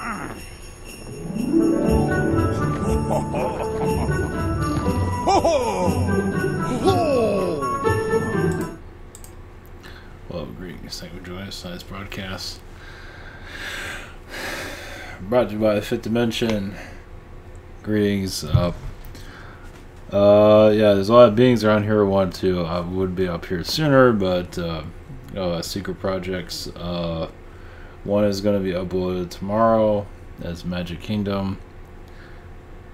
Well, greetings. Thank you for joining us. Tonight's broadcast brought to you by the Fifth Dimension. Greetings. Yeah, there's a lot of beings around here who want to. I would be up here sooner, but secret projects. One is going to be uploaded tomorrow. That's Magic Kingdom,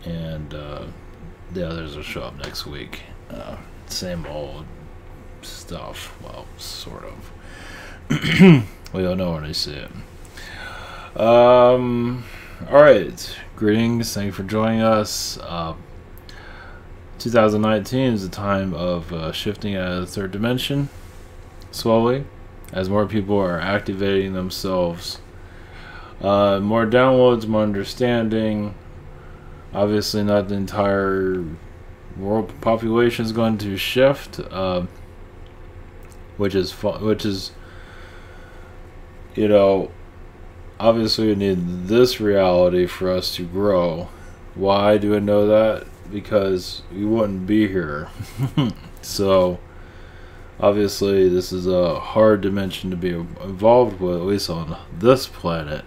and the others will show up next week. Same old stuff. Well, sort of. We all know when I see it. Alright. Greetings. Thank you for joining us. 2019 is a time of shifting out of the third dimension slowly as more people are activating themselves. More downloads, more understanding. Obviously not the entire world population is going to shift, which is obviously we need this reality for us to grow. Why do I know that? Because we wouldn't be here. So obviously this is a hard dimension to be involved with, at least on this planet.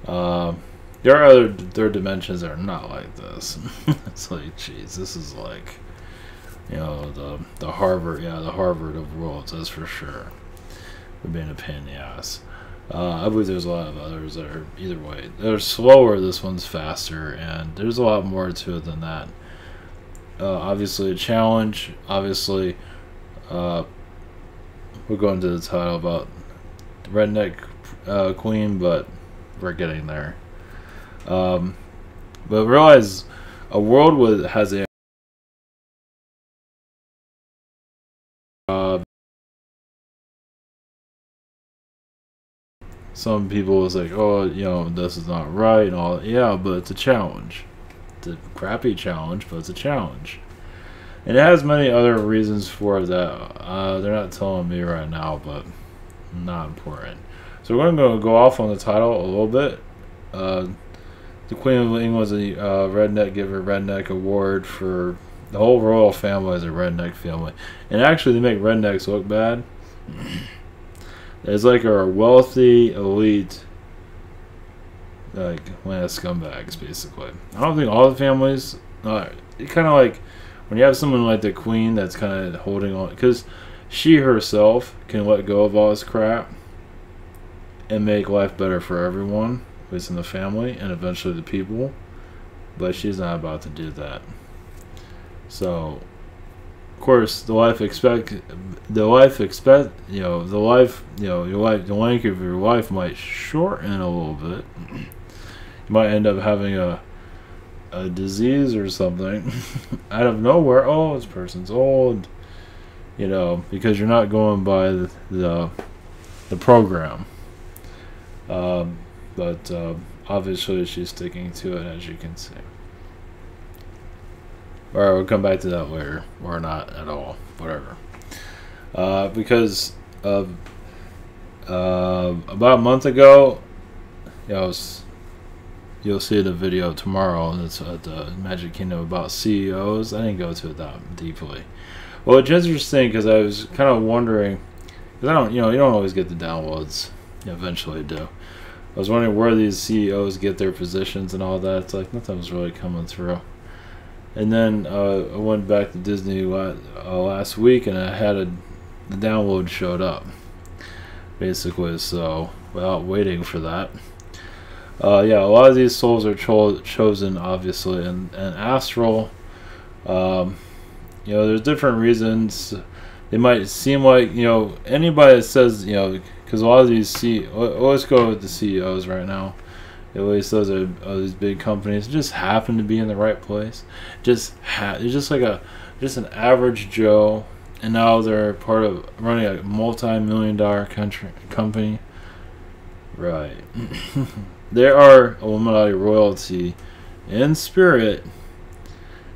There are other third dimensions that are not like this. It's like, geez, this is like, the Harvard, the Harvard of worlds, that's for sure. For being a pain in the ass. I believe there's a lot of others that are either way. They're slower, this one's faster, and there's a lot more to it than that. Obviously a challenge. Obviously, we'll go into the title about the Redneck Queen, but we're getting there. But realize a world has a some people is like, oh, this is not right and all that. Yeah, but it's a challenge. It's a crappy challenge, but it's a challenge. And it has many other reasons for that. They're not telling me right now, but not important. So we're going to go off on the title a little bit. The Queen of England was a redneck, give her Redneck Award for the whole royal family is a redneck family. And actually they make rednecks look bad. It's like our wealthy elite, like land of scumbags, basically. I don't think all the families. It kind of like when you have someone like the Queen that's kind of holding on, because she herself can let go of all this crap and make life better for everyone, at least in the family and eventually the people. But she's not about to do that. So, of course, the length of your life might shorten a little bit. You might end up having a disease or something out of nowhere. Oh, this person's old, because you're not going by the program. But obviously she's sticking to it, as you can see. Alright, we'll come back to that later. Or not at all. Whatever. Because about a month ago, you'll see the video tomorrow. That's at the Magic Kingdom about CEOs. I didn't go to it that deeply. Well, it's interesting because I was kind of wondering, because you don't always get the downloads. You eventually do. I was wondering where these CEOs get their positions and all that. It's like nothing was really coming through. And then I went back to Disney last week, and I had the download showed up, basically. So without waiting for that, yeah, a lot of these souls are chosen, obviously, and astral. There's different reasons. It might seem like anybody that says because a lot of these let's go with the CEOs right now. At least those are these big companies just happen to be in the right place. It's just like an average Joe, and now they're part of running a multi-million-dollar company. Right. They are Illuminati royalty in spirit,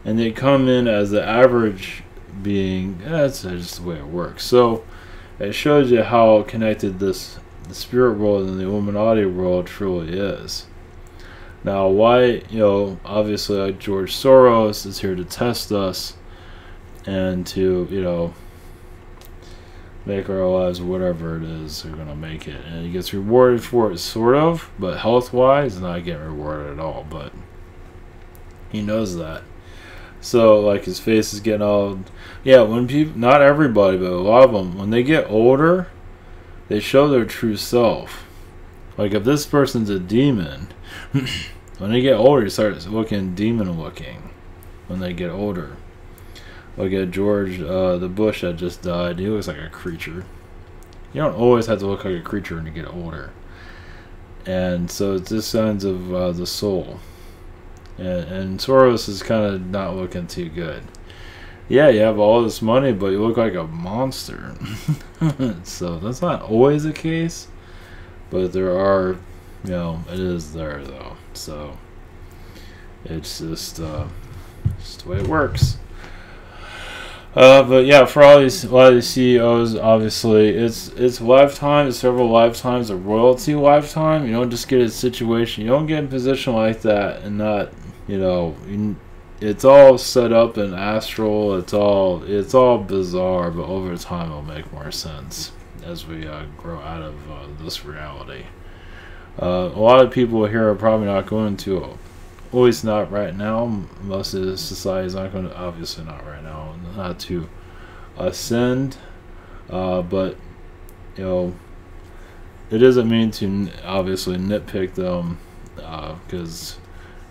and they come in as the average being. That's just the way it works. So it shows you how connected the spirit world and the Illuminati world truly is. Now, why, obviously, like George Soros is here to test us and to, make our lives whatever it is they're going to make it. And he gets rewarded for it, sort of, but health-wise, not getting rewarded at all. But he knows that. So, like, his face is getting all... Yeah, when people... Not everybody, but a lot of them, when they get older, they show their true self. Like, if this person's a demon... When they get older, they start looking demon-looking. When they get older. Look at George, the Bush that just died. He looks like a creature. You don't always have to look like a creature when you get older. And so it's just signs of the soul. And Soros is kind of not looking too good. Yeah, you have all this money, but you look like a monster. So that's not always the case. But there are, it is there, though. So it's just the way it works. But yeah, for a lot of these CEOs, obviously, it's lifetime, it's several lifetimes of royalty lifetime. You don't just get a situation, you don't get in a position like that and not, it's all set up in astral, it's all bizarre, but over time it'll make more sense as we grow out of this reality. A lot of people here are probably not going to, at least not right now. Most of the society is not going to, obviously not right now, not to ascend. But, it doesn't mean to obviously nitpick them, because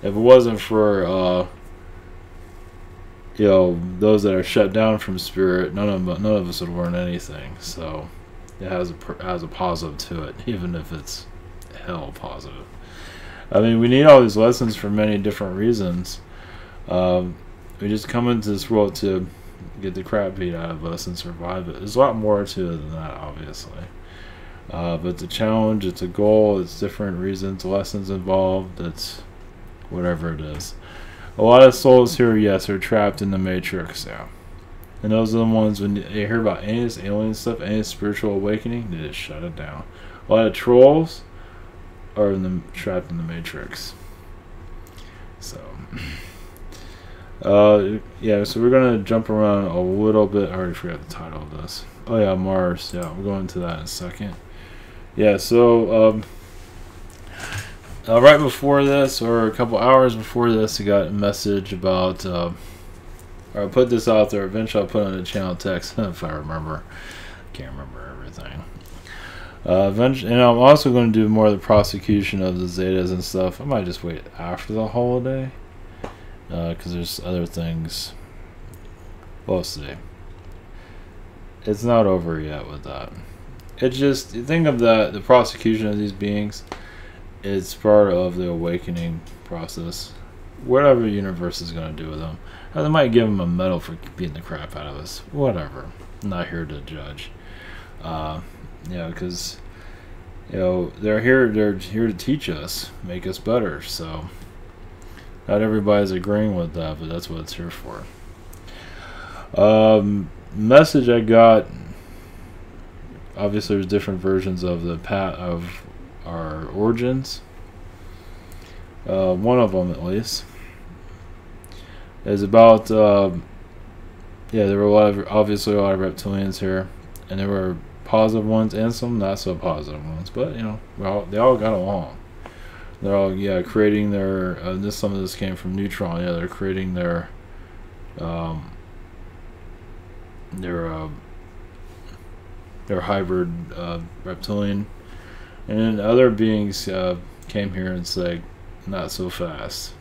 if it wasn't for, those that are shut down from spirit, none of us would learn anything. So it has a positive to it, even if it's hell positive. I mean, we need all these lessons for many different reasons. We just come into this world to get the crap beat out of us and survive it. There's a lot more to it than that, obviously. But it's a challenge, it's a goal, it's different reasons, lessons involved, it's whatever it is. A lot of souls here, yes, are trapped in the Matrix now. And those are the ones, when you hear about any of this alien stuff, any spiritual awakening, they just shut it down. A lot of trolls are trapped in the Matrix. So, yeah, so we're going to jump around a little bit. I already forgot the title of this. Oh, yeah, Mars. Yeah, we'll go into that in a second. Yeah, so, right before this, or a couple hours before this, I got a message about, or I put this out there. Eventually I'll put it on the channel text, if I remember. Can't remember everything. Eventually, and I'm also going to do more of the prosecution of the Zetas and stuff. I might just wait after the holiday, because there's other things. We'll see. It's not over yet with that. It's just, think of that, the prosecution of these beings, it's part of the awakening process. Whatever the universe is going to do with them. Or they might give them a medal for beating the crap out of us. Whatever. I'm not here to judge. Because they're here to teach us, make us better. So not everybody's agreeing with that, but that's what it's here for. Message I got. Obviously, there's different versions of of our origins. One of them, at least, is about. There were obviously a lot of reptilians here, and there were positive ones and some not so positive ones, but they all got along. They're all creating their some of this came from Neutron. They're creating their hybrid reptilian, and then other beings came here and said not so fast.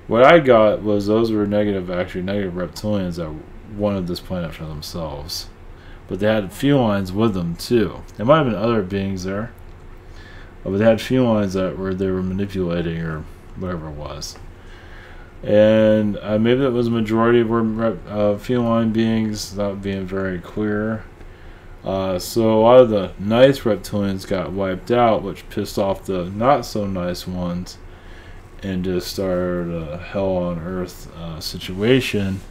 What I got was those were negative reptilians that wanted this planet for themselves. But they had felines with them too. There might have been other beings there, but they had felines that they were manipulating or whatever it was. And maybe that was a majority were feline beings, not being very clear. So a lot of the nice reptilians got wiped out, which pissed off the not so nice ones, and just started a hell on earth situation,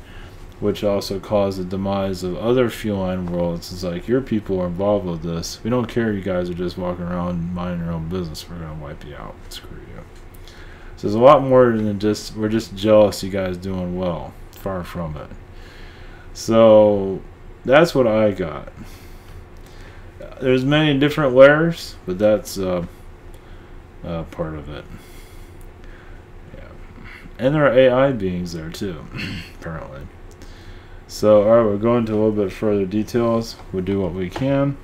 which also caused the demise of other feline worlds. It's like, your people are involved with this. We don't care, you guys are just walking around minding your own business. We're going to wipe you out. Screw you. So there's a lot more than just we're just jealous you guys doing well. Far from it. So that's what I got. There's many different layers, but that's part of it. Yeah, and there are AI beings there too, apparently. So all right, we'll go into a little bit further details. We'll do what we can.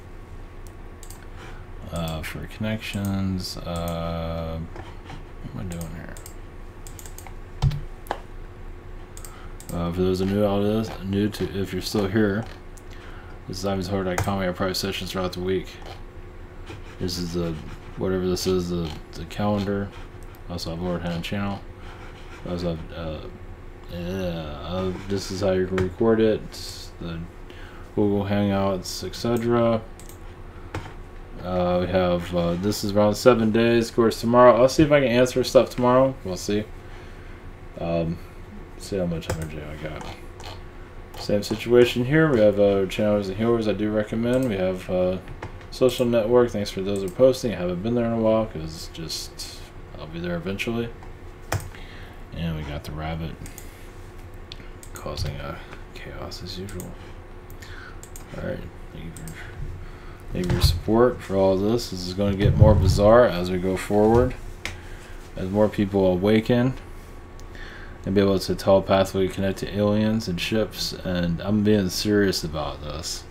For connections, what am I doing here? For those of new to if you're still here, this is Ivy'sHorror.com. I have private sessions throughout the week. This is the whatever this is, the calendar. Also have Lord Hand channel. Also have this is how you can record it. The Google Hangouts, etc. We have this is around 7 days. Of course, tomorrow I'll see if I can answer stuff tomorrow. We'll see. See how much energy I got. Same situation here. We have channels and healers I do recommend. We have social network. Thanks for those who are posting. I haven't been there in a while because just I'll be there eventually. And we got the rabbit causing chaos as usual. Alright, thank you for your support for all of this. This is going to get more bizarre as we go forward. As more people awaken and be able to telepathically connect to aliens and ships, and I'm being serious about this.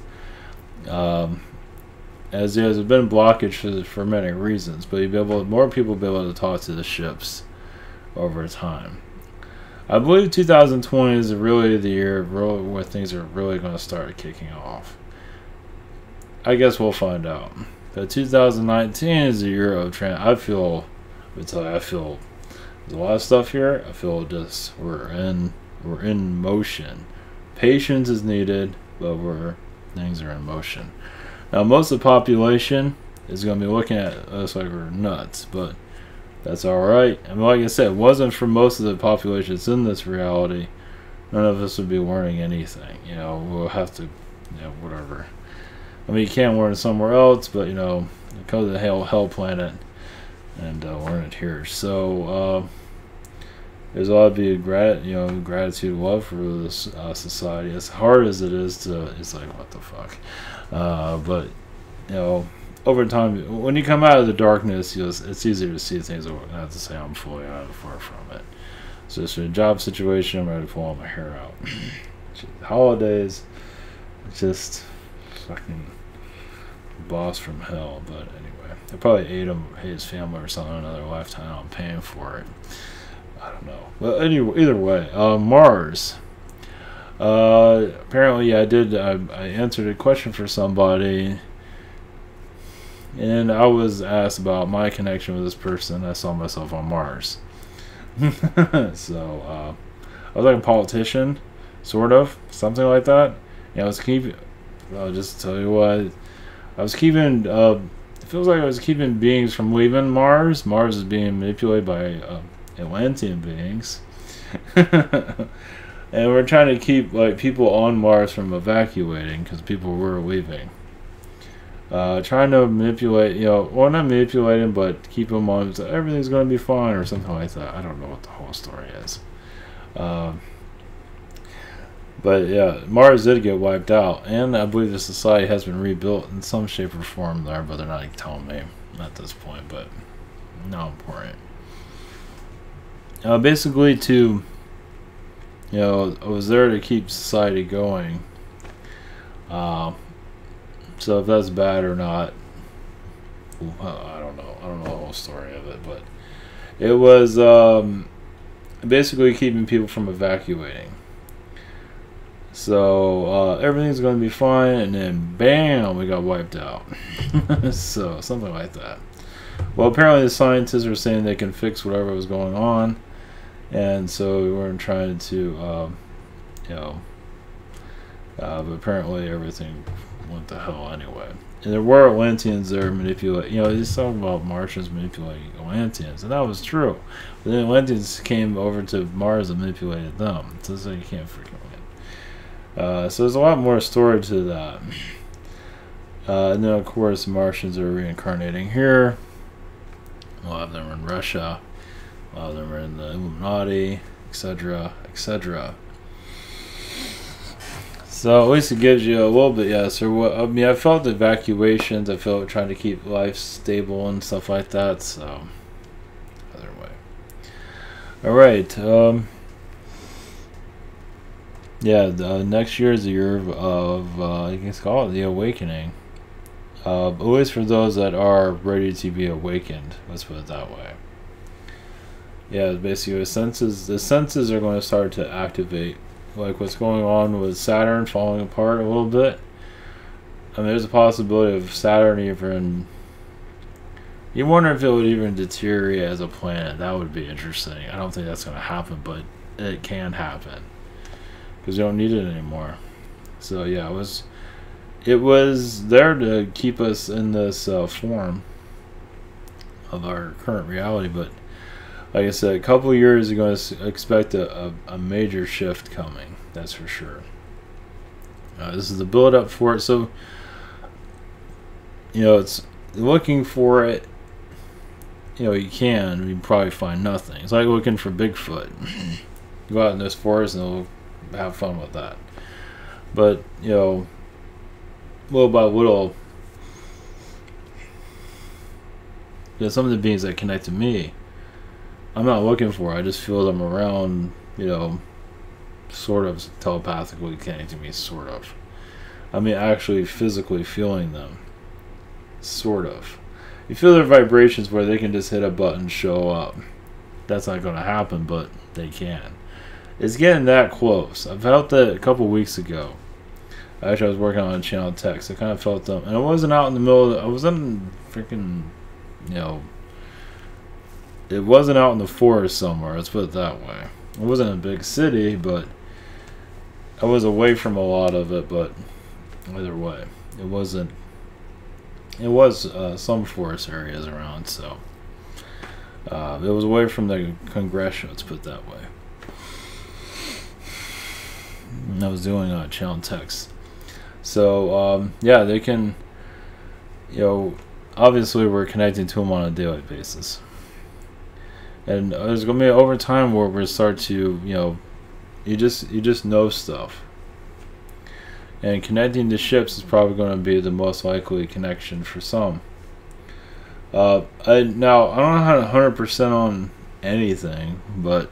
As there's been blockage for many reasons, but more people will be able to talk to the ships over time. I believe 2020 is really the year where things are really going to start kicking off. I guess we'll find out. But 2019 is the year of I feel there's a lot of stuff here. I feel just we're in motion. Patience is needed, but things are in motion. Now most of the population is going to be looking at us like we're nuts, but that's all right. I mean, like I said, it wasn't for most of the population that's in this reality, none of us would be learning anything. You know, we'll have to, whatever. I mean, you can't learn it somewhere else, but come to the hell planet and learn it here. So there's a lot to be gratitude, love for this society. As hard as it is it's like what the fuck. But over time, when you come out of the darkness, it's easier to see things. I don't have to say I'm fully out of far from it. So it's a job situation. I'm ready to pull all my hair out. Holidays, just fucking boss from hell. But anyway, I probably ate his family or something in another lifetime. I'm paying for it. I don't know. But anyway, either way, Mars. Apparently, I did. I answered a question for somebody, and I was asked about my connection with this person. I saw myself on Mars. So I was like a politician, sort of, something like that. Yeah, I'll just tell you what. I was keeping. It feels like I was keeping beings from leaving Mars. Mars is being manipulated by Atlantean beings. And we're trying to keep people on Mars from evacuating because people were leaving. Trying to manipulate, well, not manipulating, but keep them on. So everything's going to be fine or something like that. I don't know what the whole story is. But yeah, Mars did get wiped out, and I believe the society has been rebuilt in some shape or form there, but they're not telling me at this point. But not important. Basically, I was there to keep society going. So if that's bad or not, I don't know. I don't know the whole story of it, but it was basically keeping people from evacuating. So everything's going to be fine, and then bam, we got wiped out. So something like that. Well, apparently the scientists were saying they can fix whatever was going on, and so we weren't trying to, but apparently everything went to hell anyway. And there were Atlanteans there manipulating, he's talking about Martians manipulating Atlanteans, and that was true. But then Atlanteans came over to Mars and manipulated them, so it's like you can't freaking win. So there's a lot more story to that. And then of course Martians are reincarnating here. We'll have them in Russia. They're in the Illuminati, etc., etc. So at least it gives you a little bit, yeah. So what I mean, I felt evacuations. I felt trying to keep life stable and stuff like that. So other way. All right. Yeah. Next year is the year of you can call it the awakening. At least for those that are ready to be awakened. Let's put it that way. Yeah. Basically, the senses are going to start to activate. Like what's going on with Saturn falling apart a little bit. I mean, there's a possibility of Saturn even. You wonder if it would even deteriorate as a planet. That would be interesting. I don't think that's going to happen, but it can happen because you don't need it anymore. So yeah, it was there to keep us in this form of our current reality, but. Like I said, a couple of years you're going to expect a major shift coming. That's for sure. This is the build up for it. So, it's looking for it. You can probably find nothing. It's like looking for Bigfoot. Go out in this forest and have fun with that. But, little by little, some of the beings that connect to me, I'm not looking for it. I just feel them around, sort of telepathically connecting to me, sort of. I mean, actually physically feeling them, sort of. You feel their vibrations where they can just hit a button, show up. That's not going to happen, but they can. It's getting that close. I felt that a couple weeks ago. Actually, I was working on a channel text. I kind of felt them. And I wasn't out in the middle I was in freaking, it wasn't out in the forest somewhere, let's put it that way. It wasn't a big city, but I was away from a lot of it, but either way, it wasn't. It was some forest areas around, so it was away from the congressional, let's put it that way. And I was doing channel text. So, yeah, they can, obviously we're connecting to them on a daily basis. And there's gonna be over time where we start to, you just know stuff. And connecting to ships is probably going to be the most likely connection for some. I don't know how 100% on anything, but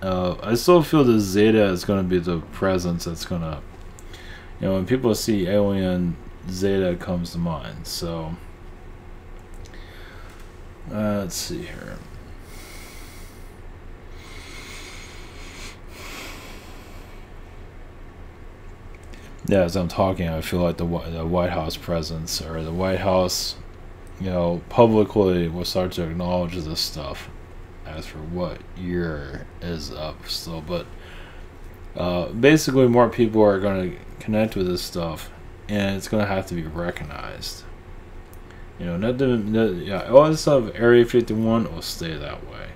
I still feel the Zeta is going to be the presence that's going to, when people see alien, Zeta comes to mind. So let's see here. Yeah, as I'm talking, I feel like the White House presence or the White House, publicly will start to acknowledge this stuff. As for what year is up still, but basically more people are going to connect with this stuff, and it's going to have to be recognized. All this stuff, Area 51 will stay that way.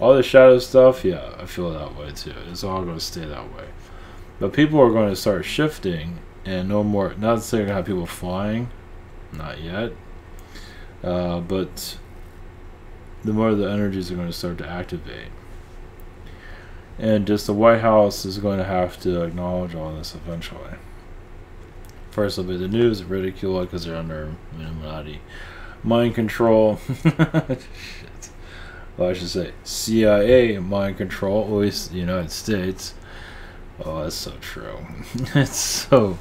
All the shadow stuff, yeah, I feel that way too. It's all going to stay that way. But people are going to start shifting, and no more. Not to say you're going to have people flying, not yet. But the more the energies are going to start to activate, and just the White House is going to have to acknowledge all this eventually. First, will be the news, ridicule it because they're under Illuminati mind control. Shit. Well, I should say CIA mind control, at least the United States. Oh, that's so true. It's so.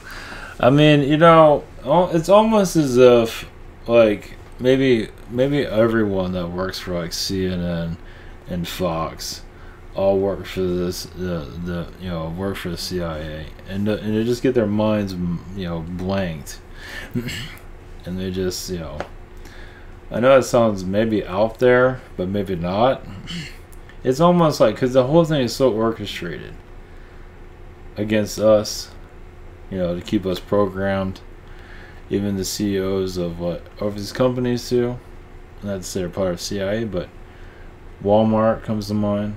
I mean, it's almost as if, like, maybe everyone that works for like CNN and Fox all work for this, work for the CIA, and they just get their minds, blanked, and they just, I know it sounds maybe out there, but maybe not. It's almost like, because the whole thing is so orchestrated against us, to keep us programmed. Even the CEOs of these companies too. Not to say they're part of CIA, but Walmart comes to mind.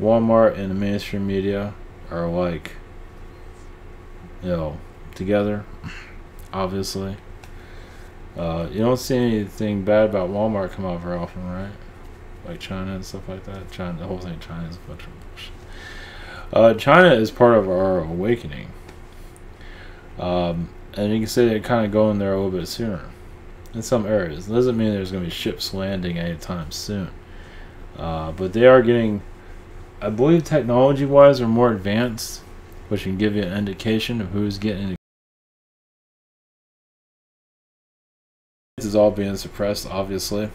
Walmart and the mainstream media are like, together. Obviously, you don't see anything bad about Walmart come out very often, right? like China and stuff like that. China, the whole thing, China is a bunch of bullshit. China is part of our awakening, and you can say they're kind of going there a little bit sooner in some areas. It doesn't mean there's going to be ships landing anytime soon, but they are getting, I believe, technology-wise, are more advanced, which can give you an indication of who's getting. This is all being suppressed, obviously.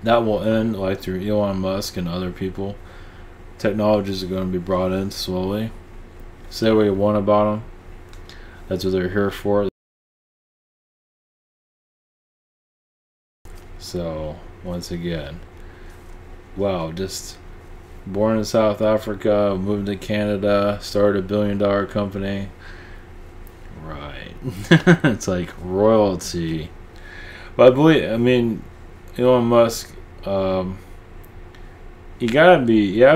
That will end, like through Elon Musk and other people. Technologies are going to be brought in slowly. Say what you want about them. That's what they're here for. So, once again, wow, just born in South Africa, moved to Canada, started a billion-dollar company. Right. It's like royalty. But I mean, Elon Musk, you have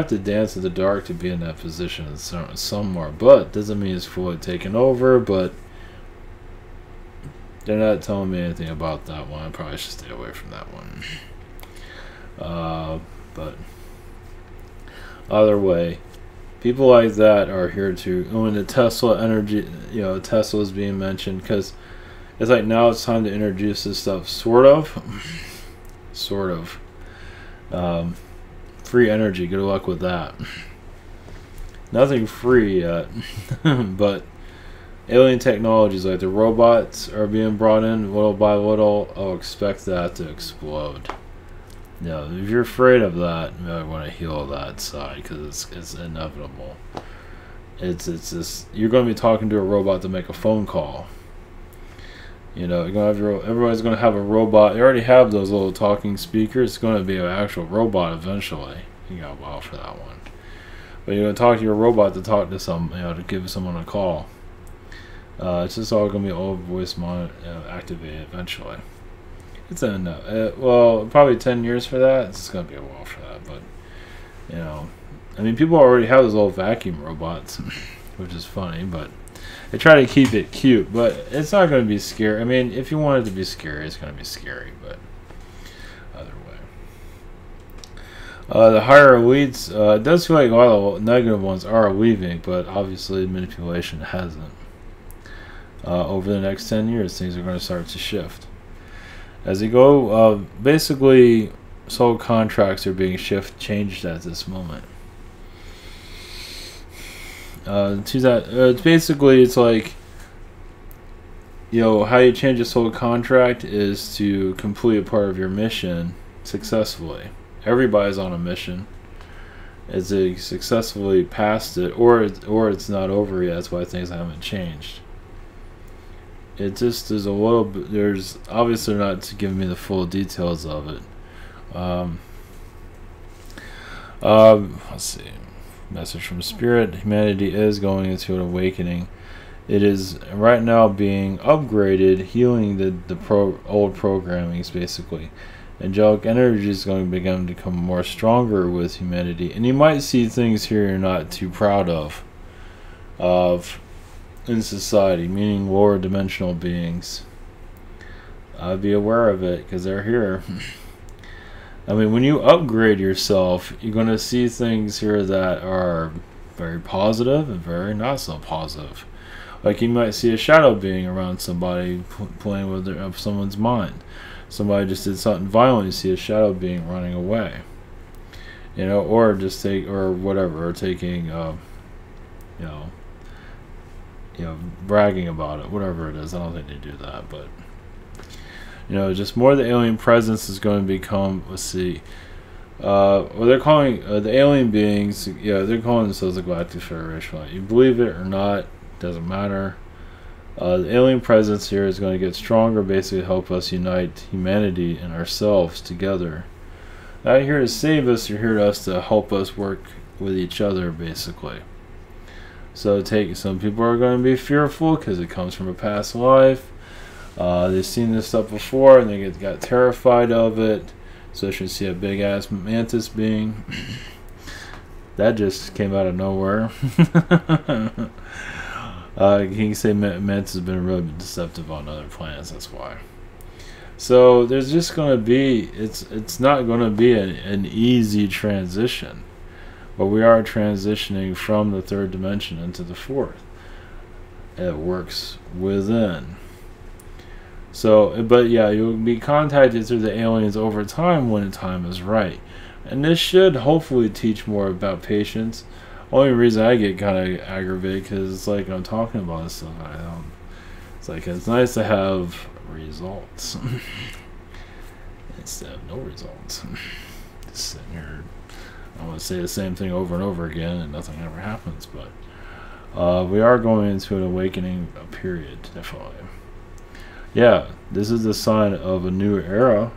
to dance in the dark to be in that position somewhere. But doesn't mean it's fully taken over. But they're not telling me anything about that one. I probably should stay away from that one. But either way, people like that are here to. When the Tesla energy, Tesla is being mentioned, because it's like now it's time to introduce this stuff, sort of. Free energy, good luck with that. Nothing free yet. But alien technologies like the robots are being brought in little by little. I'll expect that to explode. If you're afraid of that, you might want to heal that side, because it's inevitable. It's just, you're going to be talking to a robot to make a phone call. You're going to have everybody's going to have a robot. You already have those little talking speakers. It's going to be an actual robot eventually. You got a while for that one. But you're going to talk to your robot to talk to to give someone a call. It's just all going to be old voice activated eventually. It's well, probably 10 years for that. It's going to be a while for that. But, I mean, people already have those old vacuum robots, which is funny, but they try to keep it cute, but it's not going to be scary. I mean, if you want it to be scary, it's going to be scary, but either way. The higher elites, it does feel like a lot of the negative ones are leaving, but obviously manipulation hasn't. Over the next 10 years, things are going to start to shift. As they go, basically, soul contracts are being changed at this moment. It's basically, it's like, how you change a soul contract is to complete a part of your mission successfully. Everybody's on a mission. As they successfully passed it, or it's not over yet. That's why things haven't changed. It just is a little bit. There's obviously not giving me the full details of it. Let's see. Message from Spirit. Humanity is going into an awakening. It is right now being upgraded, healing the old programmings, basically. Angelic energy is going to begin to become more stronger with humanity, and you might see things here you're not too proud of in society, meaning lower dimensional beings. Be aware of it, because they're here. I mean, when you upgrade yourself, you're going to see things here that are very positive and very not so positive. Like, you might see a shadow being around somebody, playing with someone's mind. Somebody just did something violent, you see a shadow being running away. Or just taking, bragging about it, whatever it is. I don't think they do that, but just more of the alien presence is going to become, let's see, what they're calling the alien beings, they're calling themselves the Galactic Federation. You believe it or not, doesn't matter. The alien presence here is going to get stronger, basically help us unite humanity and ourselves together. Not here to save us, you're here to help us work with each other, basically. So some people are going to be fearful because it comes from a past life. They've seen this stuff before and they got terrified of it. So you should see a big ass mantis being. That just came out of nowhere. You can say mantis has been really deceptive on other planets, that's why. So there's just going to be, it's not going to be an easy transition. But we are transitioning from the third dimension into the fourth. It works within. So, but yeah, you'll be contacted through the aliens over time when the time is right. And this should hopefully teach more about patience. Only reason I get kind of aggravated because it's like I'm talking about this stuff. It's like it's nice to have results instead of no results. Just sitting here, I want to say the same thing over and over again, and nothing ever happens. But we are going into an awakening period, definitely. Yeah, this is the sign of a new era.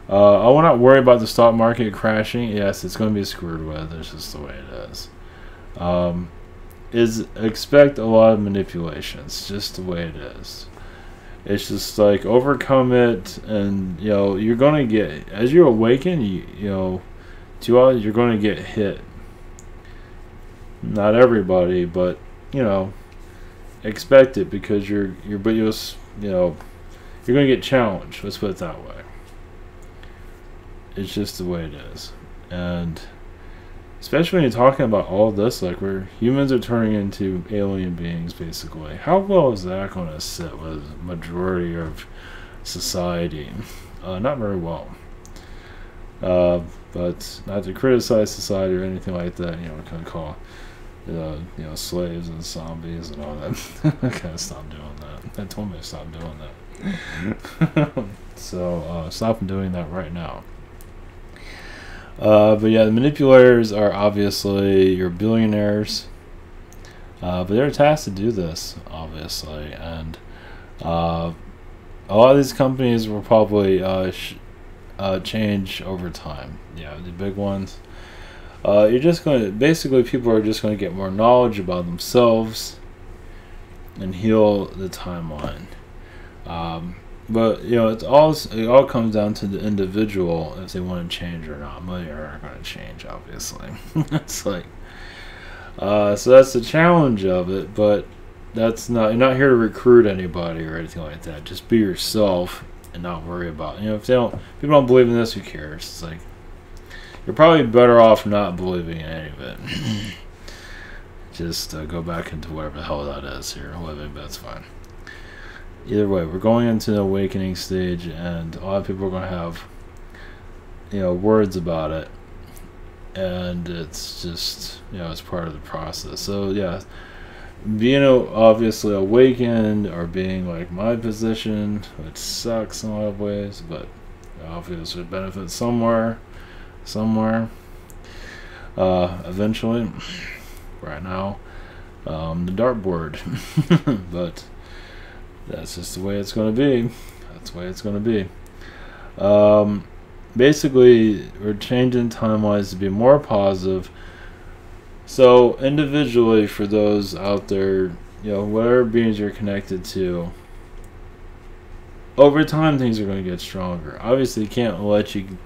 I will not worry about the stock market crashing. Yes, it's going to be screwed with. It's just the way it is. Expect a lot of manipulations, just the way it is. It's just like overcome it, and you're going to get, as you awaken, you're going to get hit. Not everybody, but expect it because you're going to get challenged. Let's put it that way. It's just the way it is. And especially when you're talking about all this, like where humans are turning into alien beings, basically. How well is that going to sit with the majority of society? Not very well. But not to criticize society or anything like that, we can call slaves and zombies and all that. I gotta stop doing that. They told me to stop doing that. So stop doing that right now. But yeah, the manipulators are obviously your billionaires. But they're tasked to do this, obviously. And a lot of these companies will probably change over time. Yeah, the big ones. You're just going to, basically people are just going to get more knowledge about themselves and heal the timeline. But it all comes down to the individual if they want to change or not. Many are going to change, obviously. It's like so that's the challenge of it, but that's not, you're not here to recruit anybody or anything like that. Just be yourself and not worry about if people don't believe in this, who cares? It's like you're probably better off not believing in any of it. Just go back into whatever the hell that is here. Living, but that's fine. Either way, we're going into the awakening stage, and a lot of people are going to have, words about it, and it's just, it's part of the process. So yeah, being obviously awakened or being like my position, which sucks in a lot of ways, but obviously benefits somewhere, eventually. Right now, the dartboard, but that's just the way it's going to be. That's the way it's going to be. Basically, we're changing timelines to be more positive. So individually, for those out there, whatever beings you're connected to, over time things are going to get stronger. Obviously, they can't let you,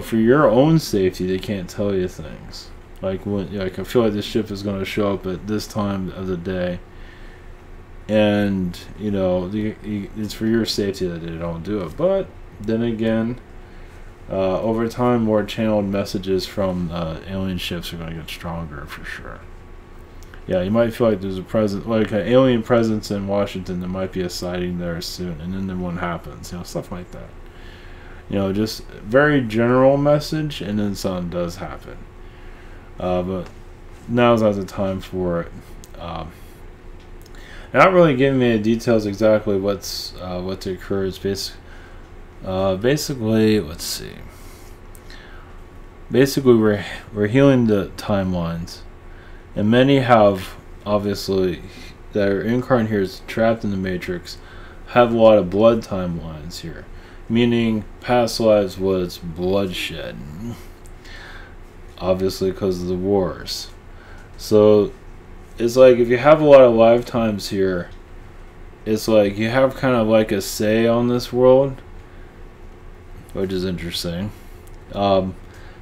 for your own safety, they can't tell you things. Like I feel like this ship is going to show up at this time of the day, and it's for your safety that they don't do it. But then again, over time, more channeled messages from alien ships are going to get stronger for sure. Yeah, you might feel like there's a presence, like an alien presence in Washington. There might be a sighting there soon, and then one happens. Stuff like that. Just very general message, and then something does happen. But now's not the time for it. They're not really giving me the details exactly what to occur. It's basically, let's see. Basically, we're healing the timelines, and many have obviously that are incarnate here, is trapped in the Matrix, have a lot of blood timelines here, meaning past lives was bloodshed. Obviously because of the wars. So it's like if you have a lot of lifetimes here, it's like you have kind of like a say on this world, which is interesting. So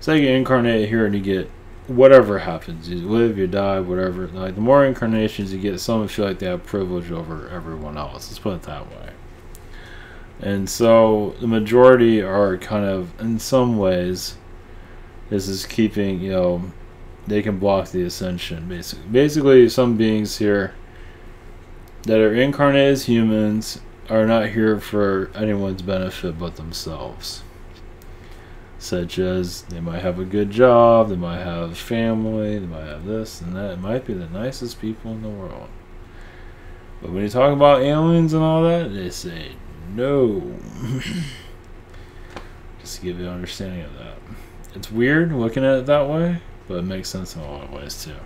you get incarnated here and you get whatever happens. You live, you die, whatever. Like the more incarnations you get, some feel like they have privilege over everyone else. Let's put it that way. And so the majority are kind of, in some ways, this is keeping, they can block the ascension, basically. Basically, some beings here that are incarnated as humans are not here for anyone's benefit but themselves. Such as, they might have a good job, they might have a family, they might have this and that. It might be the nicest people in the world. But when you talk about aliens and all that, they say no. Just to give you an understanding of that. It's weird looking at it that way, but it makes sense in a lot of ways too.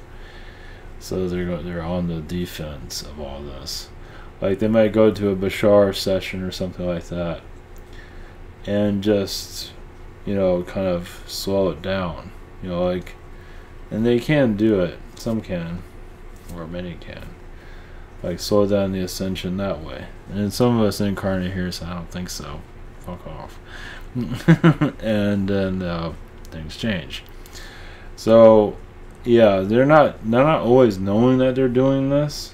So they're on the defense of all this. Like, they might go to a Bashar session or something like that, and just, kind of slow it down. And they can do it. Some can, or many can. Like, slow down the ascension that way. And then some of us incarnate here say, I don't think so. Fuck off. And then things change. So, yeah, they're not always knowing that they're doing this,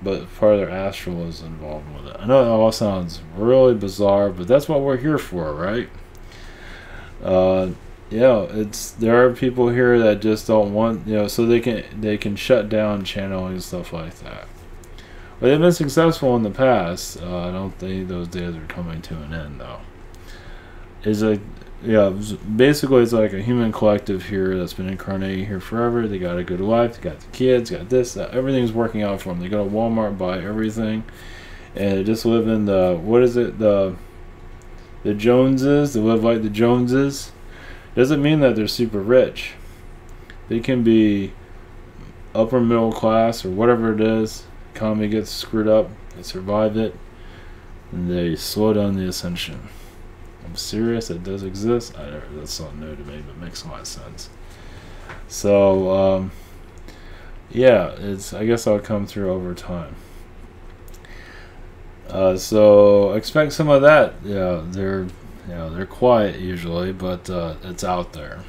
but part of their astral is involved with it. I know it all sounds really bizarre, but that's what we're here for, right? There are people here that just don't want, so they can shut down channeling and stuff like that. But they've been successful in the past. I don't think those days are coming to an end, though. Basically it's like a human collective here that's been incarnating here forever. They got a good life, they got the kids, got this, that. Everything's working out for them. They go to Walmart, buy everything, and they just live in the Joneses. They live like the Joneses. Doesn't mean that they're super rich. They can be upper middle class or whatever it is. Economy gets screwed up, they survive it, and they slow down the ascension. I'm serious, it does exist. That's something new to me, but it makes a lot of sense. So, I guess I'll come through over time. So expect some of that. They're quiet usually, but it's out there.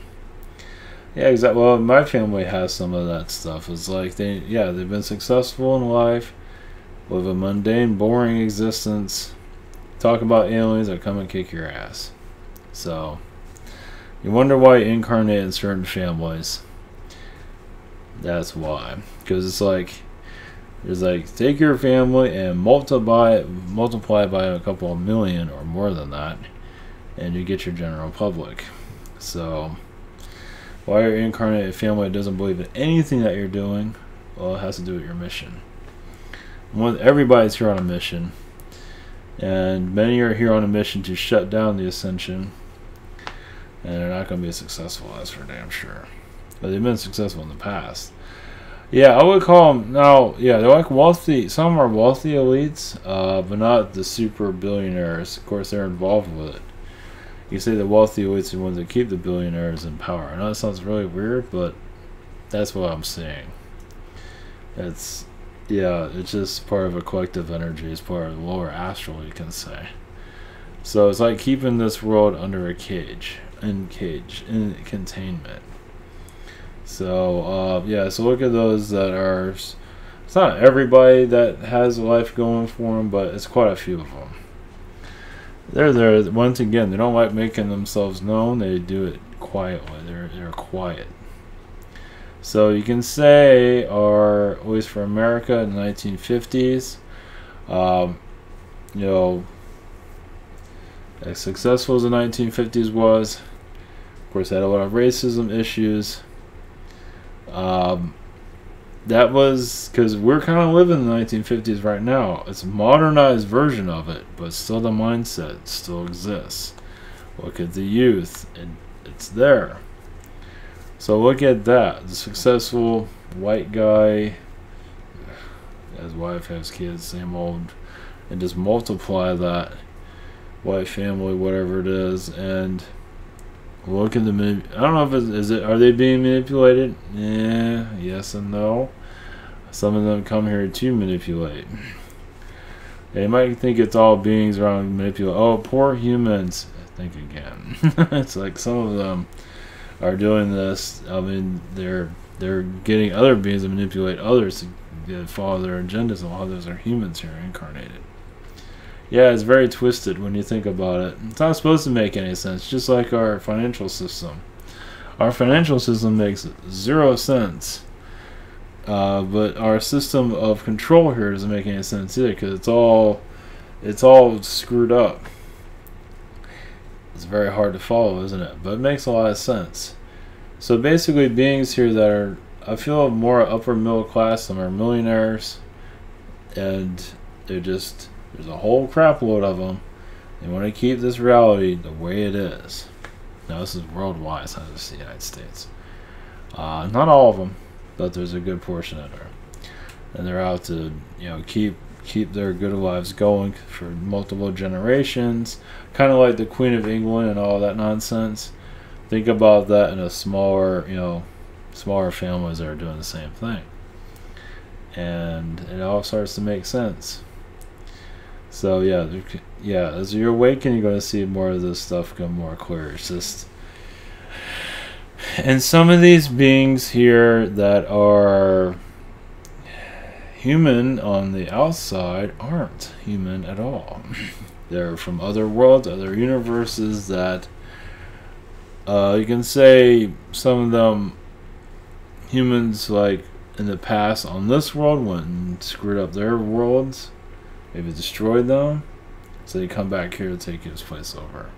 Yeah, exactly. Well, my family has some of that stuff. It's like they've been successful in life, live a mundane, boring existence. Talk about aliens that come and kick your ass. So you wonder why you incarnate in certain families. That's why. Because it's like take your family and multiply by a couple of million or more than that, and you get your general public. So why you're incarnated in a family that doesn't believe in anything that you're doing? Well, it has to do with your mission. Everybody's here on a mission, and many are here on a mission to shut down the ascension, and they're not going to be successful, that's for damn sure. But they've been successful in the past. Yeah, I would call them now. Yeah, they're like wealthy. Some are wealthy elites, but not the super billionaires. Of course, they're involved with it. You say the wealthy elites are the ones that keep the billionaires in power. I know that sounds really weird, but that's what I'm saying. It's just part of a collective energy. It's part of the lower astral, you can say. So it's like keeping this world under a cage, in containment. So so look at those that are. It's not everybody that has a life going for them, but it's quite a few of them. They're there once again. They don't like making themselves known. They do it quietly. They're quiet. So you can say, or at least for America in the 1950s, as successful as the 1950s was, of course, they had a lot of racism issues. That was because we're kind of living in the 1950s right now. It's a modernized version of it, but still the mindset still exists. Look at the youth, and it's there. So look at that. The successful white guy, his wife has kids, same old, and just multiply that white family, whatever it is, and look at the. I don't know if is it. Are they being manipulated? Yeah, yes and no. Some of them come here to manipulate. They might think it's all beings around manipulate. Oh, poor humans. Think again. It's like some of them are doing this. I mean, they're getting other beings to manipulate others to follow their agendas, and all others are humans here incarnated. Yeah, it's very twisted when you think about it. It's not supposed to make any sense, just like our financial system. Our financial system makes 0 sense. But our system of control here doesn't make any sense either, because it's all screwed up. It's very hard to follow, isn't it? But it makes a lot of sense. So basically, beings here that are, I feel, more upper middle class, some are millionaires, and there's a whole crap load of them. They want to keep this reality the way it is. Now, this is worldwide, it's not just the United States. Not all of them, but there's a good portion of there, and they're out to, keep their good lives going for multiple generations, kind of like the Queen of England and all that nonsense. Think about that in a smaller families that are doing the same thing, and it all starts to make sense. So as you awaken, you're going to see more of this stuff come more clear. It's just, and some of these beings here that are human on the outside aren't human at all. They're from other worlds, other universes that you can say some of them humans like in the past on this world went and screwed up their worlds, maybe destroyed them, so they come back here to take his place over.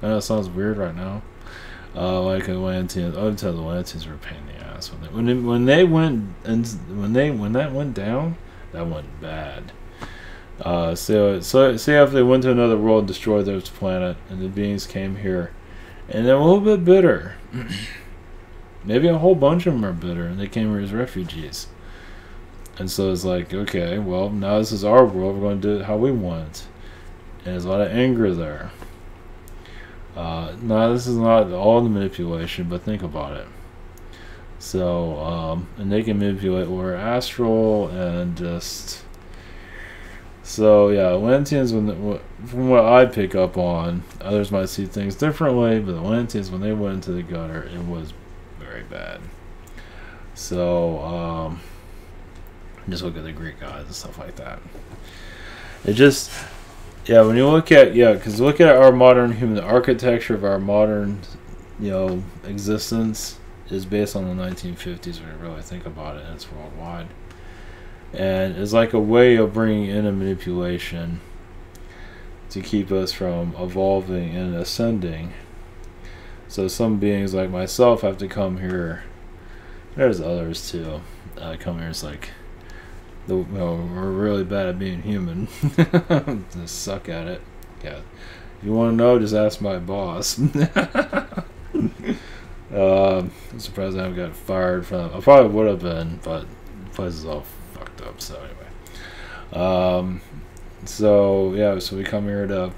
I know it sounds weird right now. Like Atlanteans, I would tell the Atlanteans were a pain in the ass when that went down, that went bad. So say if they went to another world, destroyed their planet, and the beings came here, and they're a little bit bitter. Maybe a whole bunch of them are bitter, and they came here as refugees. And so it's like, okay, well, now this is our world, we're going to do it how we want. And there's a lot of anger there. Now, this is not all the manipulation, but think about it. So, and they can manipulate or astral and just... So, yeah, Atlanteans, from what I pick up on, others might see things differently, but Atlanteans, when they went into the gutter, it was very bad. So, just look at the Greek gods and stuff like that. It just... Yeah, when you look at, because look at our modern human architecture of our modern, existence is based on the 1950s when you really think about it, and it's worldwide. And it's like a way of bringing in a manipulation to keep us from evolving and ascending. So some beings like myself have to come here. There's others too. Come here, it's like... we're really bad at being human. Just suck at it. Yeah. If you want to know, just ask my boss. I'm surprised I haven't got fired from. I probably would have been, but the place is all fucked up. So anyway, so we come here to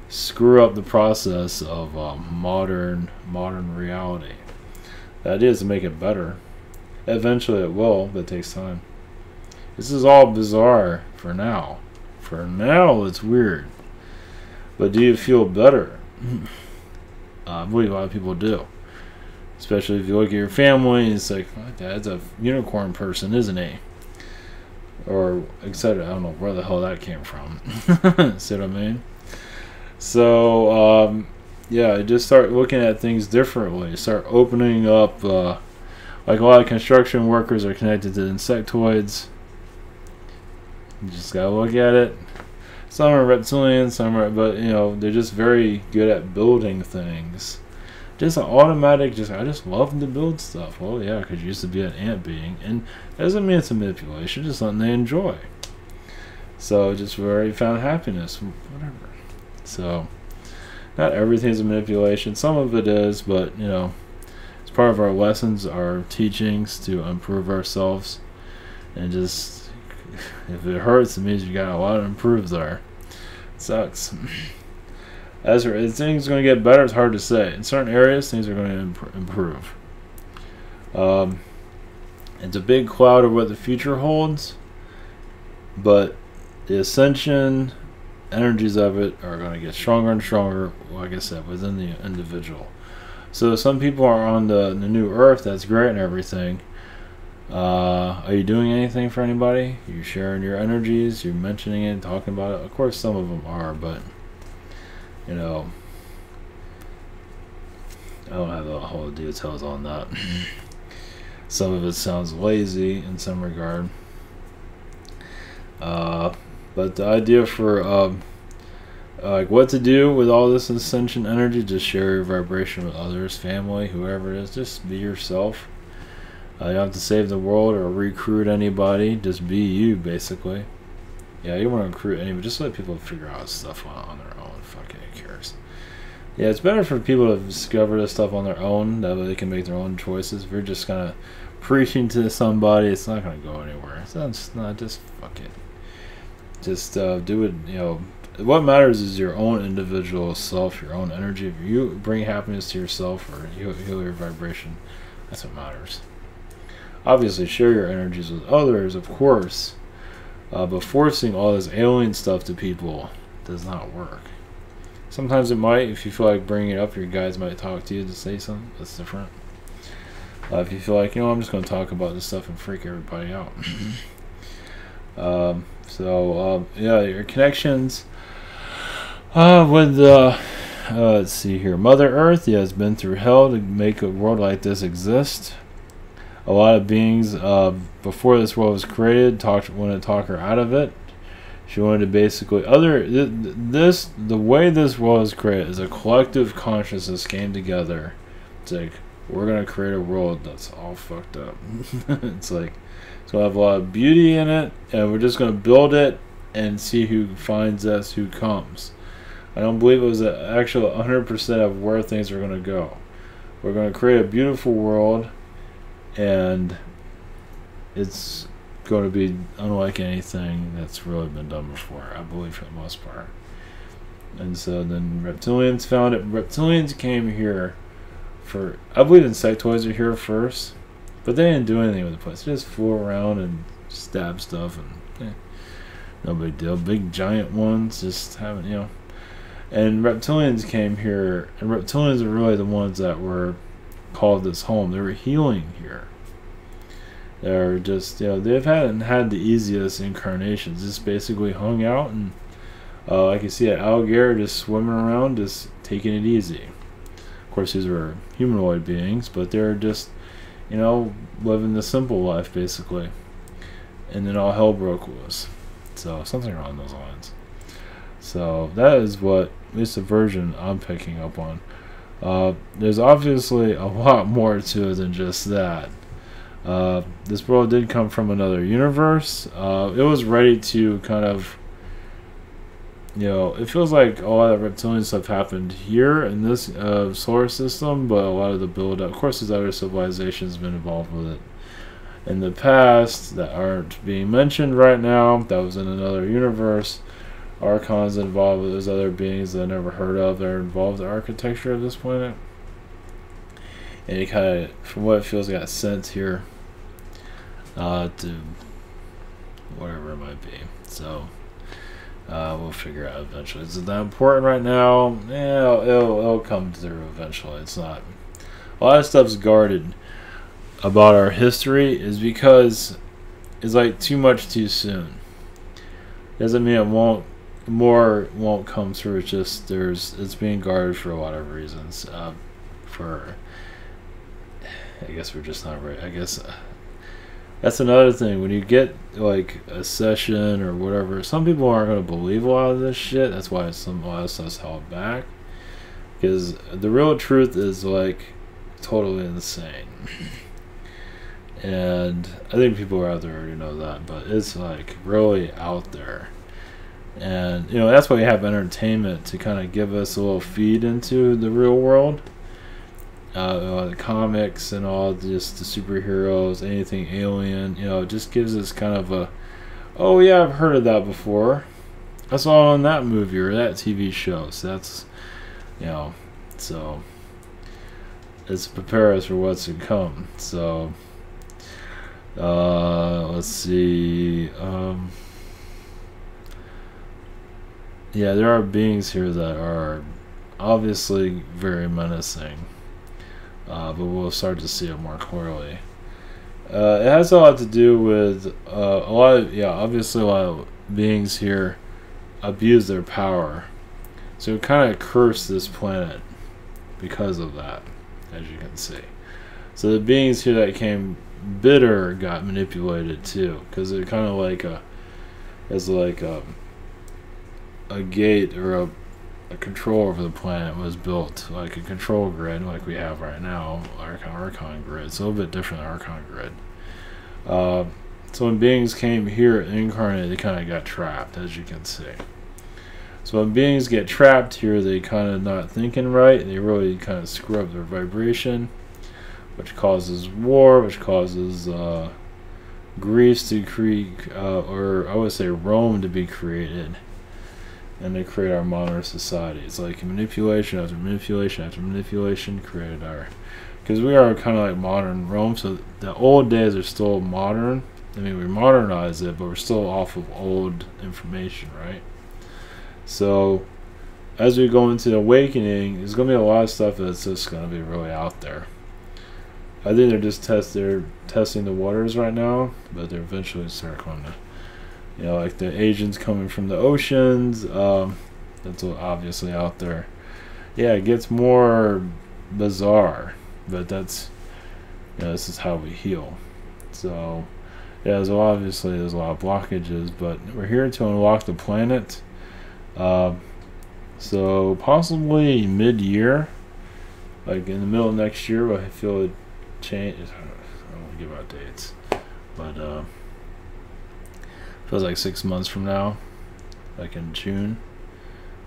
screw up the process of modern reality. The idea is to make it better. Eventually, it will, but it takes time. This is all bizarre for now. For now, it's weird. But do you feel better? I believe a lot of people do. Especially if you look at your family, it's like, my dad's a unicorn person, isn't he? Or, etc. I don't know where the hell that came from. See what I mean? So, just start looking at things differently. Start opening up, like a lot of construction workers are connected to insectoids. You just gotta look at it. Some are reptilians, but they're just very good at building things. Just an automatic, I just love to build stuff. Well, yeah, because you used to be an ant being, and that doesn't mean it's a manipulation, just something they enjoy. So just very found happiness, whatever. So not everything is a manipulation. Some of it is, but it's part of our lessons, our teachings to improve ourselves, and just. If it hurts, it means you got a lot to improve there. It sucks. As for things are going to get better, it's hard to say. In certain areas, things are going to improve. It's a big cloud of what the future holds, but the ascension energies of it are going to get stronger and stronger, like I said, within the individual. So some people are on the new earth, that's great and everything, Are you doing anything for anybody? You're sharing your energies, you're mentioning it, talking about it. Of course, some of them are, but, you know, I don't have the whole details on that. Some of it sounds lazy in some regard. But the idea for like what to do with all this ascension energy, just share your vibration with others, family, whoever it is. Just be yourself. You don't have to save the world or recruit anybody. Just be you, basically. Yeah, you don't want to recruit anybody. Just let people figure out stuff on their own. Fuck it, who cares? Yeah, it's better for people to discover this stuff on their own. That way they can make their own choices. If you're just kind of preaching to somebody, it's not going to go anywhere. So it's not, just fuck it. Just do it, you know. What matters is your own individual self, your own energy. If you bring happiness to yourself or you heal your vibration, that's what matters. Obviously, share your energies with others, of course. But forcing all this alien stuff to people does not work. Sometimes it might. If you feel like bringing it up, your guides might talk to you to say something. That's different. If you feel like, you know, I'm just going to talk about this stuff and freak everybody out. Yeah, your connections with, let's see here. Mother Earth, yeah, has been through hell to make a world like this exist. A lot of beings, before this world was created, wanted to talk her out of it. She wanted to basically the way this world is created is a collective consciousness came together. It's like, we're gonna create a world that's all fucked up. It's like it's gonna have a lot of beauty in it, and we're just gonna build it and see who finds us, who comes. I don't believe it was an actual 100% of where things are gonna go. We're gonna create a beautiful world, and it's going to be unlike anything that's really been done before, I believe, for the most part. And so then reptilians found it. Reptilians came here for, I believe insectoids are here first, but they didn't do anything with the place. They just flew around and stabbed stuff, and no big deal. Big giant ones just haven't, you know. And reptilians came here, and reptilians are really the ones that were called this home. They were healing here. They're just, you know, they hadn't had the easiest incarnations. Just basically hung out, and like you see an alligator just swimming around, just taking it easy. Of course, these were humanoid beings, but they're just, you know, living the simple life basically. And then all hell broke loose. So something along those lines. So that is what, at least the version I'm picking up on. There's obviously a lot more to it than just that. This world did come from another universe. It was ready to kind of, you know, it feels like a lot of reptilian stuff happened here in this solar system, but a lot of the build-up, of course, there's other civilizations been involved with it in the past that aren't being mentioned right now. That was in another universe. Archons involved with those other beings that I never heard of. They're involved in the architecture of this planet. And it kind of, from what it feels, got sent here to whatever it might be. So we'll figure it out eventually. Is it that important right now? Yeah, it'll come through eventually. It's not. A lot of stuff's guarded about our history is because it's like too much too soon. Doesn't mean it won't. More won't come through. It's just it's being guarded for a lot of reasons. I guess we're just not right. I guess that's another thing. When you get like a session or whatever, some people aren't going to believe a lot of this shit. That's why a lot of stuff's held back. Because the real truth is like totally insane. And I think people out there already know that, but it's like really out there. And you know, that's why you have entertainment to kind of give us a little feed into the real world. The comics and all, just the superheroes, anything alien, you know, it just gives us kind of a, oh yeah, I've heard of that before. I saw it on that movie or that TV show. So that's, you know, so it's prepare us for what's to come. So let's see. Yeah, there are beings here that are obviously very menacing. But we'll start to see it more clearly. It has a lot to do with a lot of, yeah, obviously a lot of beings here abuse their power. So it kind of cursed this planet because of that, as you can see. So the beings here that came bitter got manipulated too, because it kind of like a gate or a control over the planet was built, like a control grid like we have right now, Archon grid. It's a little bit different than Archon grid. So when beings came here incarnate, they kind of got trapped, as you can see. So when beings get trapped here, they kind of not thinking right. They really kind of screw up their vibration, which causes war, which causes Greece to create, or I would say Rome to be created. And they create our modern society. It's like manipulation after manipulation after manipulation created our... Because we are kind of like modern Rome, so the old days are still modern. I mean, we modernize it, but we're still off of old information, right? So, as we go into the awakening, there's going to be a lot of stuff that's just going to be really out there. I think they're testing the waters right now, but they're eventually start going to... You know, like the agents coming from the oceans, that's obviously out there. Yeah, it gets more bizarre, but that's, you know, this is how we heal. So, yeah, so obviously there's a lot of blockages, but we're here to unlock the planet. So possibly mid-year, like in the middle of next year, I feel it change. I don't want to give out dates, but feels like 6 months from now, like in June,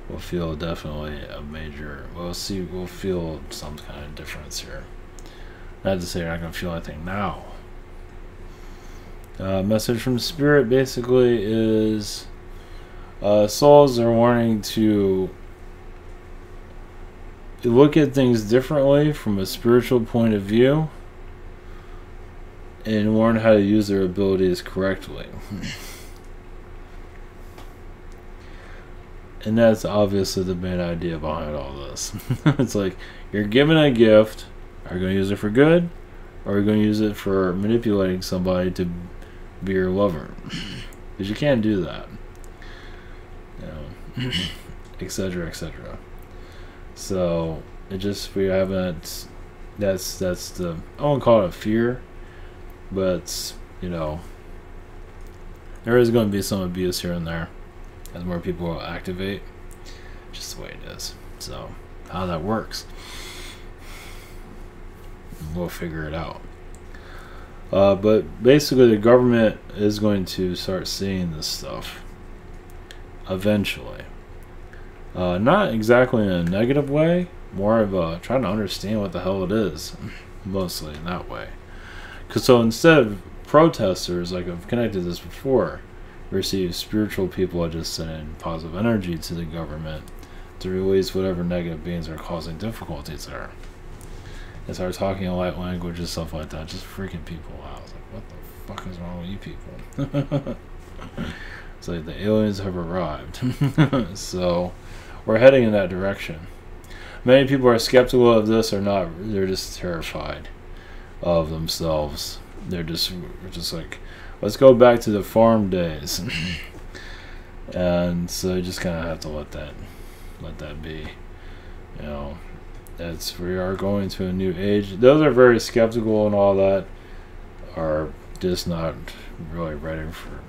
we'll feel definitely a major, we'll feel some kind of difference here. Not to say you're not going to feel anything now. Message from Spirit basically is souls are wanting to look at things differently from a spiritual point of view and learn how to use their abilities correctly. And that's obviously the main idea behind all this. It's like, you're given a gift. Are you going to use it for good? Or are you going to use it for manipulating somebody to be your lover? Because you can't do that. You know, etc., etc. So, it just, we haven't, that's the, I won't call it a fear, but, you know, there is going to be some abuse here and there as more people will activate. Just the way it is. So, how that works, we'll figure it out. But basically the government is going to start seeing this stuff eventually. Not exactly in a negative way, more of a trying to understand what the hell it is, mostly in that way. Because so instead of protesters, like I've connected this before, receive spiritual people are just sending positive energy to the government to release whatever negative beings are causing difficulties there. And start talking in light language and stuff like that, just freaking people out. It's like, what the fuck is wrong with you people? It's like the aliens have arrived. So we're heading in that direction. Many people are skeptical of this or not. They're just terrified of themselves. They're just like, let's go back to the farm days. And so you just kind of have to let that be. You know, we are going to a new age. Those are very skeptical and all that are just not really ready for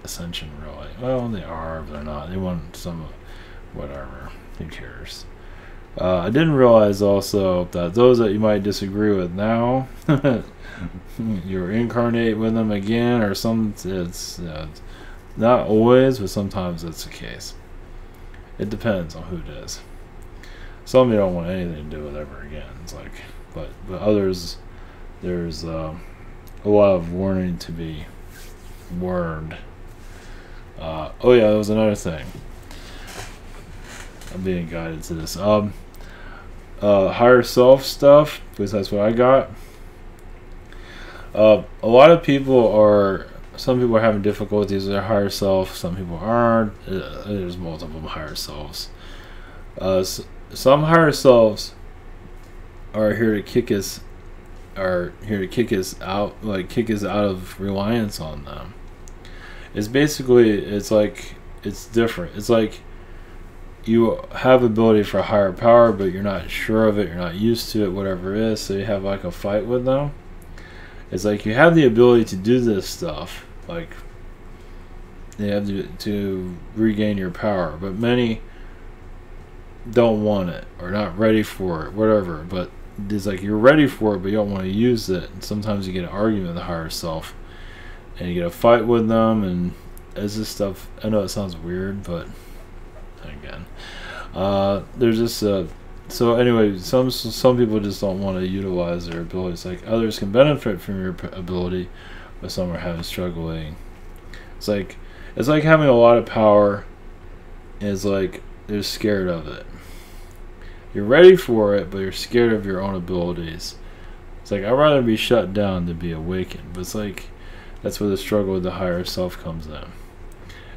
ascension, really. Well, they are, but they're not. They want some, whatever. Who cares? I didn't realize also that those that you might disagree with now, you reincarnate with them again, or it's not always, but sometimes that's the case. It depends on who it is. Some you don't want anything to do with ever again. It's like, but others, there's a lot of warning to be warned. Oh yeah, that was another thing. I'm being guided to this. Higher self stuff, because that's what I got. A lot of people some people are having difficulties with their higher self, some people aren't. There's multiple higher selves. Some higher selves are here to kick us are here to kick us out, like kick us out of reliance on them. It's basically, it's like, it's different. It's like you have ability for higher power, but you're not sure of it, you're not used to it, whatever it is, so you have like a fight with them. It's like you have the ability to do this stuff, like you have to regain your power, but many don't want it or not ready for it, whatever. But it's like you're ready for it, but you don't want to use it. And sometimes you get an argument with the higher self, and you get a fight with them, and it's this stuff. I know it sounds weird, but again, there's just so anyway, some people just don't want to utilize their abilities. Like others can benefit from your ability, but some are having struggling. It's like having a lot of power. Is like they're scared of it. You're ready for it, but you're scared of your own abilities. It's like I'd rather be shut down than be awakened. But it's like that's where the struggle with the higher self comes in.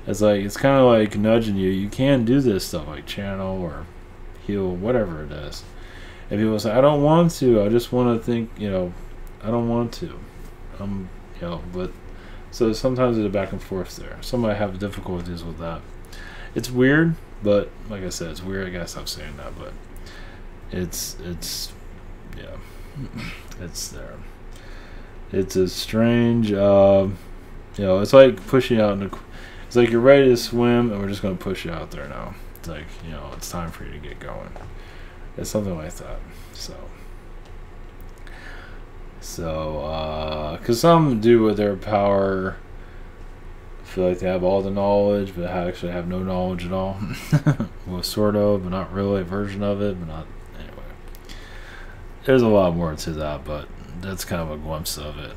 It's like it's kind of like nudging you. You can do this stuff like channel or heal, whatever it is. And people say, I don't want to. I just want to think. I don't want to. But so sometimes there's a back and forth there. Some might have difficulties with that. It's weird, but like I said, it's weird. I gotta stop saying that, but it's yeah, it's there. It's a strange, it's like pushing out. It's like you're ready to swim, and we're just gonna push you out there now. It's like it's time for you to get going. It's something like that. So, because some do with their power. Feel like they have all the knowledge, but actually have no knowledge at all. Well, sort of, but not really. A version of it, but not. Anyway, there's a lot more to that, but that's kind of a glimpse of it.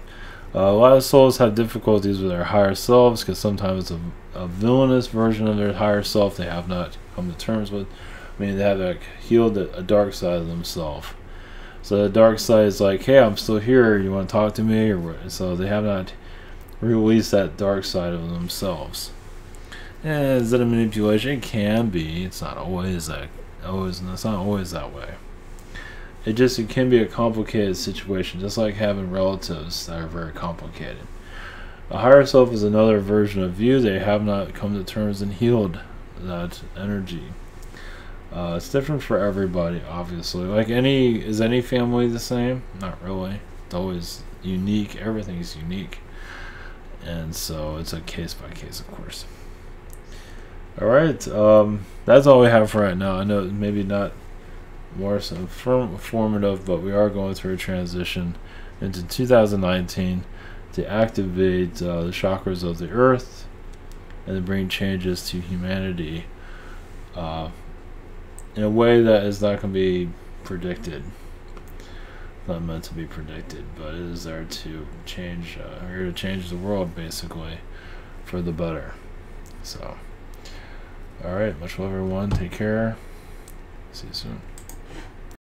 A lot of souls have difficulties with their higher selves because sometimes it's a villainous version of their higher self they have not come to terms with. I mean, they have like healed a dark side of themselves. So the dark side is like, hey, I'm still here. You want to talk to me, or what? So they have not release that dark side of themselves. And is it a manipulation? It can be. It's not always that. It's not always that way. It can be a complicated situation, just like having relatives that are very complicated. A higher self is another version of you. They have not come to terms and healed that energy. It's different for everybody, obviously. Like is any family the same? Not really. It's always unique. Everything's unique. And so it's a case by case, of course. Alright, that's all we have for right now. I know maybe not more so informative, but we are going through a transition into 2019 to activate the chakras of the earth and to bring changes to humanity in a way that is not going to be predicted. Not meant to be predicted, but it is there to change. We're here to change the world, basically, for the better. So, all right, much love, everyone. Take care. See you soon.